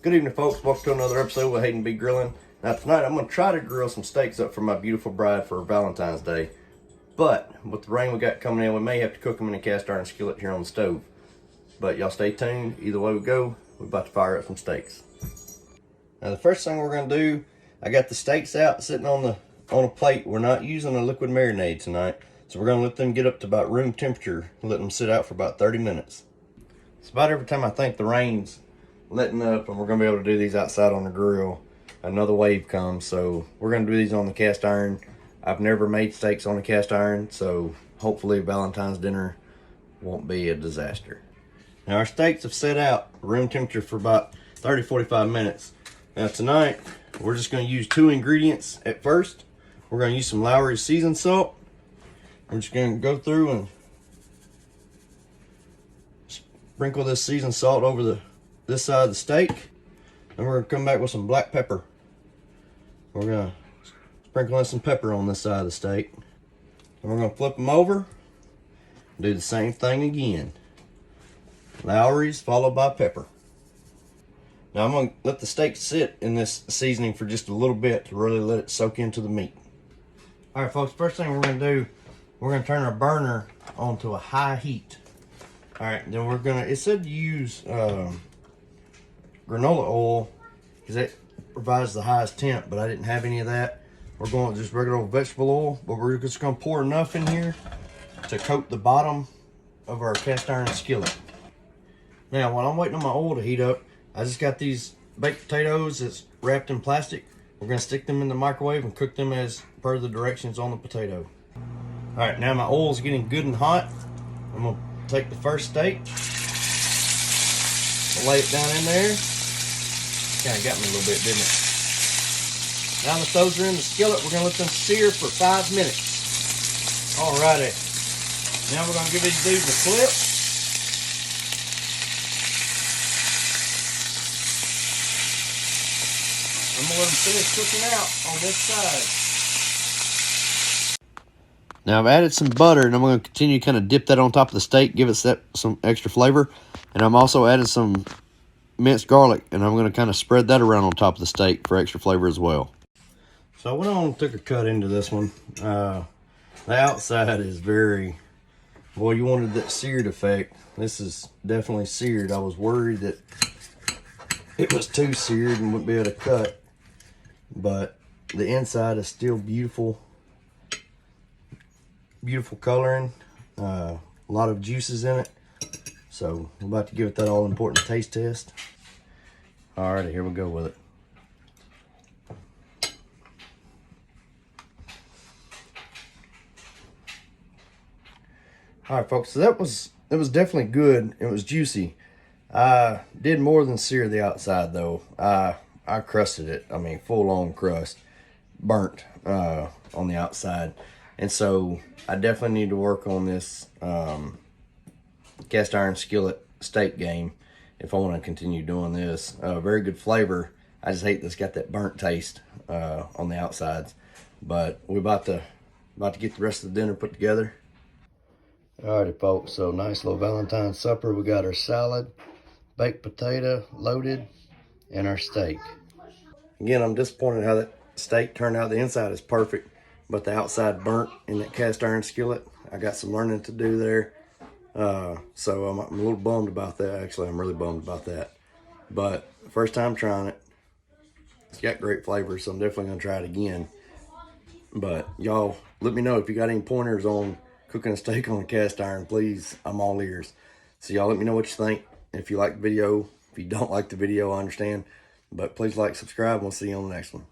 Good evening, folks. Welcome to another episode with Hayden B. Grilling. Now tonight I'm going to try to grill some steaks up for my beautiful bride for Valentine's Day. But with the rain we got coming in, we may have to cook them in a cast iron skillet here on the stove. But y'all stay tuned. Either way we go, we're about to fire up some steaks. Now the first thing we're going to do, I got the steaks out sitting on a plate. We're not using a liquid marinade tonight, so we're going to let them get up to about room temperature and let them sit out for about 30 minutes. It's about every time I think the rain's letting up and we're going to be able to do these outside on the grill, another wave comes. So we're going to do these on the cast iron. I've never made steaks on the cast iron, so hopefully Valentine's dinner won't be a disaster. Now our steaks have set out room temperature for about 30-45 minutes. Now tonight we're just going to use two ingredients at first. We're going to use some Lowry's seasoned salt. We're just going to go through and sprinkle this seasoned salt over this side of the steak. And we're going to come back with some black pepper. We're going to sprinkle in some pepper on this side of the steak. And we're going to flip them over. Do the same thing again. Lowry's followed by pepper. Now I'm going to let the steak sit in this seasoning for just a little bit to really let it soak into the meat. Alright folks, first thing we're going to do, we're going to turn our burner onto a high heat. Alright, then we're going to, it said to use granola oil because it provides the highest temp, but I didn't have any of that. We're going with just regular old vegetable oil, but we're just going to pour enough in here to coat the bottom of our cast iron skillet. Now while I'm waiting on my oil to heat up, I just got these baked potatoes that's wrapped in plastic. We're going to stick them in the microwave and cook them as per the directions on the potato. Alright, now my oil's getting good and hot. I'm going to take the first steak, lay it down in there. Kind of got me a little bit, didn't it? Now that those are in the skillet, we're going to let them sear for 5 minutes. Alrighty. Now we're going to give these dudes a flip. I'm going to let them finish cooking out on this side. Now I've added some butter, and I'm going to continue to kind of dip that on top of the steak, give it some extra flavor. And I'm also adding some minced garlic, and I'm going to kind of spread that around on top of the steak for extra flavor as well. So I went on and took a cut into this one. The outside is very, boy, you wanted that seared effect. This is definitely seared. I was worried that it was too seared and wouldn't be able to cut, but the inside is still beautiful. Beautiful coloring, a lot of juices in it. So we're about to give it that all important taste test. Alrighty, here we go with it. Alright folks, so it was definitely good. It was juicy. I did more than sear the outside though. I crusted it. I mean, full on crust, burnt on the outside. And so I definitely need to work on this cast iron skillet steak game if I want to continue doing this. Very good flavor. I just hate that it's got that burnt taste on the outsides. But we're about to get the rest of the dinner put together. Alrighty folks, so nice little Valentine supper. We got our salad, baked potato loaded, and our steak. Again, I'm disappointed how that steak turned out. The inside is perfect, but the outside burnt in that cast iron skillet. I got some learning to do there. So I'm a little bummed about that. Actually, I'm really bummed about that. But first time trying it. It's got great flavor, so I'm definitely going to try it again. But y'all, let me know if you got any pointers on cooking a steak on a cast iron, please. I'm all ears. So y'all let me know what you think. If you like the video, if you don't like the video, I understand. But please like, subscribe, and we'll see you on the next one.